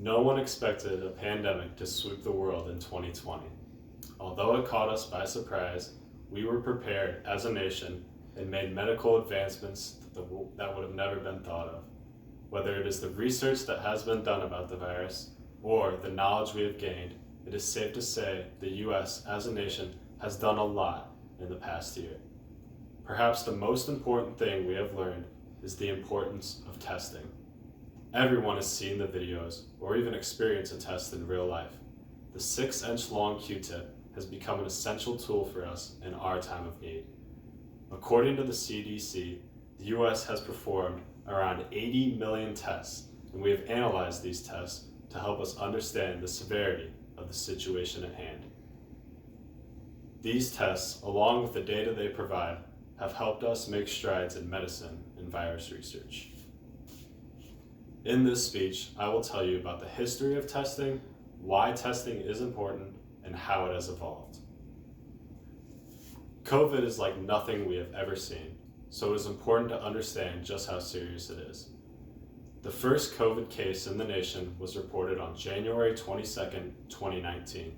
No one expected a pandemic to sweep the world in 2020. Although it caught us by surprise, we were prepared as a nation and made medical advancements that would have never been thought of. Whether it is the research that has been done about the virus or the knowledge we have gained, it is safe to say the US as a nation has done a lot in the past year. Perhaps the most important thing we have learned is the importance of testing. Everyone has seen the videos or even experienced a test in real life. The 6-inch long Q-tip has become an essential tool for us in our time of need. According to the CDC, the US has performed around 80 million tests, and we have analyzed these tests to help us understand the severity of the situation at hand. These tests, along with the data they provide, have helped us make strides in medicine and virus research. In this speech, I will tell you about the history of testing, why testing is important, and how it has evolved. COVID is like nothing we have ever seen, so it is important to understand just how serious it is. The first COVID case in the nation was reported on January 22nd, 2019.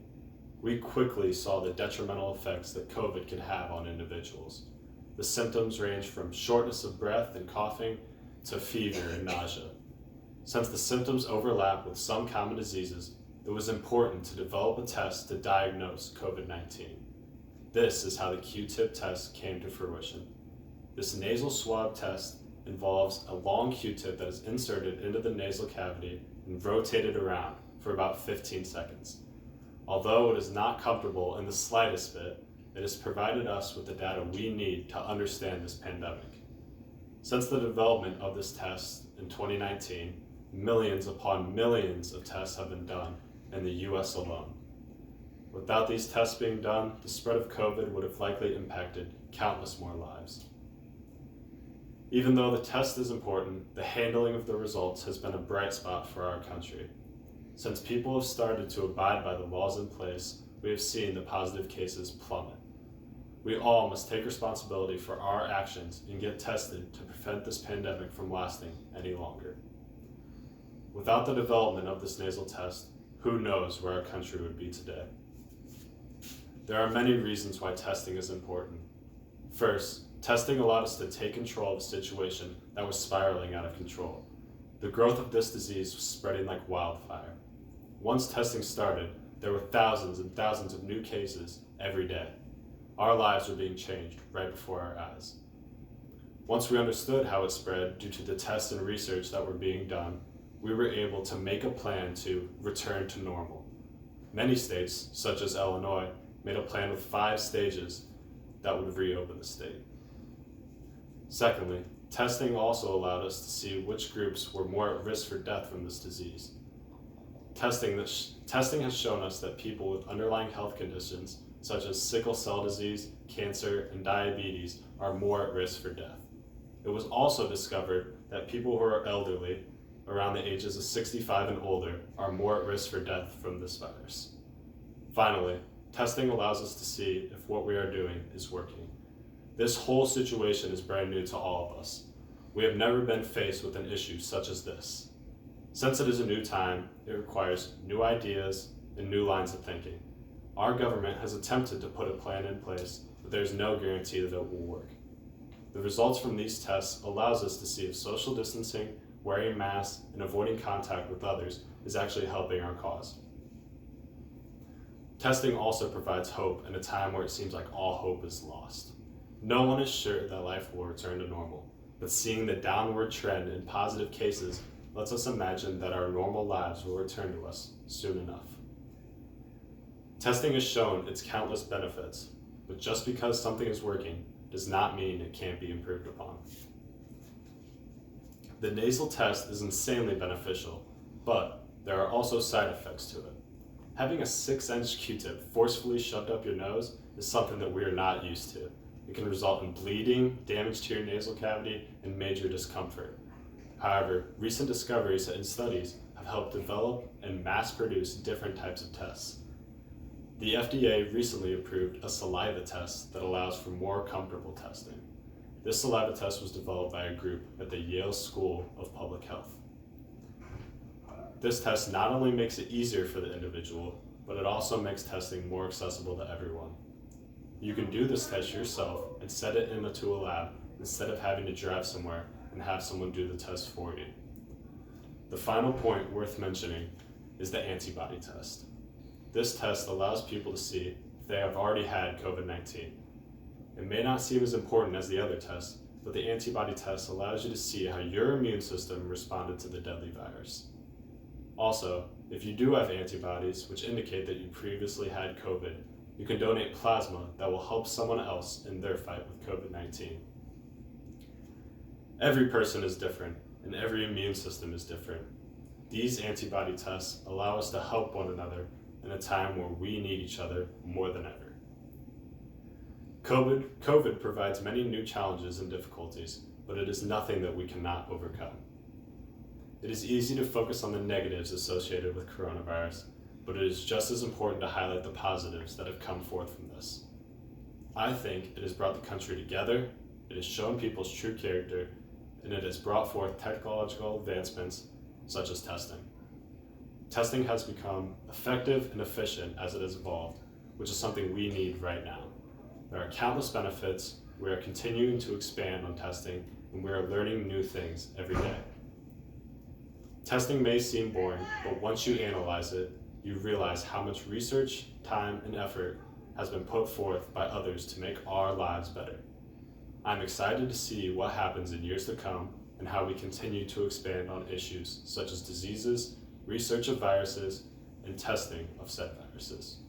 We quickly saw the detrimental effects that COVID can have on individuals. The symptoms range from shortness of breath and coughing to fever and nausea. Since the symptoms overlap with some common diseases, it was important to develop a test to diagnose COVID-19. This is how the Q-tip test came to fruition. This nasal swab test involves a long Q-tip that is inserted into the nasal cavity and rotated around for about 15 seconds. Although it is not comfortable in the slightest bit, it has provided us with the data we need to understand this pandemic. Since the development of this test in 2019, millions upon millions of tests have been done in the US alone. Without these tests being done, the spread of COVID would have likely impacted countless more lives. Even though the test is important, the handling of the results has been a bright spot for our country. Since people have started to abide by the laws in place, we have seen the positive cases plummet. We all must take responsibility for our actions and get tested to prevent this pandemic from lasting any longer. Without the development of this nasal test, who knows where our country would be today? There are many reasons why testing is important. First, testing allowed us to take control of a situation that was spiraling out of control. The growth of this disease was spreading like wildfire. Once testing started, there were thousands and thousands of new cases every day. Our lives were being changed right before our eyes. Once we understood how it spread due to the tests and research that were being done, we were able to make a plan to return to normal. Many states, such as Illinois, made a plan with 5 stages that would reopen the state. Secondly, testing also allowed us to see which groups were more at risk for death from this disease. Testing has shown us that people with underlying health conditions, such as sickle cell disease, cancer, and diabetes, are more at risk for death. It was also discovered that people who are elderly, around the ages of 65 and older, are more at risk for death from this virus. Finally, testing allows us to see if what we are doing is working. This whole situation is brand new to all of us. We have never been faced with an issue such as this. Since it is a new time, it requires new ideas and new lines of thinking. Our government has attempted to put a plan in place, but there's no guarantee that it will work. The results from these tests allows us to see if social distancing, wearing masks, and avoiding contact with others is actually helping our cause. Testing also provides hope in a time where it seems like all hope is lost. No one is sure that life will return to normal, but seeing the downward trend in positive cases lets us imagine that our normal lives will return to us soon enough. Testing has shown its countless benefits, but just because something is working does not mean it can't be improved upon. The nasal test is insanely beneficial, but there are also side effects to it. Having a 6-inch Q-tip forcefully shoved up your nose is something that we are not used to. It can result in bleeding, damage to your nasal cavity, and major discomfort. However, recent discoveries and studies have helped develop and mass produce different types of tests. The FDA recently approved a saliva test that allows for more comfortable testing. This saliva test was developed by a group at the Yale School of Public Health. This test not only makes it easier for the individual, but it also makes testing more accessible to everyone. You can do this test yourself and set it into a lab instead of having to drive somewhere and have someone do the test for you. The final point worth mentioning is the antibody test. This test allows people to see if they have already had COVID-19. It may not seem as important as the other tests, but the antibody test allows you to see how your immune system responded to the deadly virus. Also, if you do have antibodies, which indicate that you previously had COVID, you can donate plasma that will help someone else in their fight with COVID-19. Every person is different, and every immune system is different. These antibody tests allow us to help one another in a time where we need each other more than ever. COVID provides many new challenges and difficulties, but it is nothing that we cannot overcome. It is easy to focus on the negatives associated with coronavirus, but it is just as important to highlight the positives that have come forth from this. I think it has brought the country together, it has shown people's true character, and it has brought forth technological advancements such as testing. Testing has become effective and efficient as it has evolved, which is something we need right now. There are countless benefits, we are continuing to expand on testing, and we are learning new things every day. Testing may seem boring, but once you analyze it, you realize how much research, time, and effort has been put forth by others to make our lives better. I'm excited to see what happens in years to come and how we continue to expand on issues such as diseases, research of viruses, and testing of said viruses.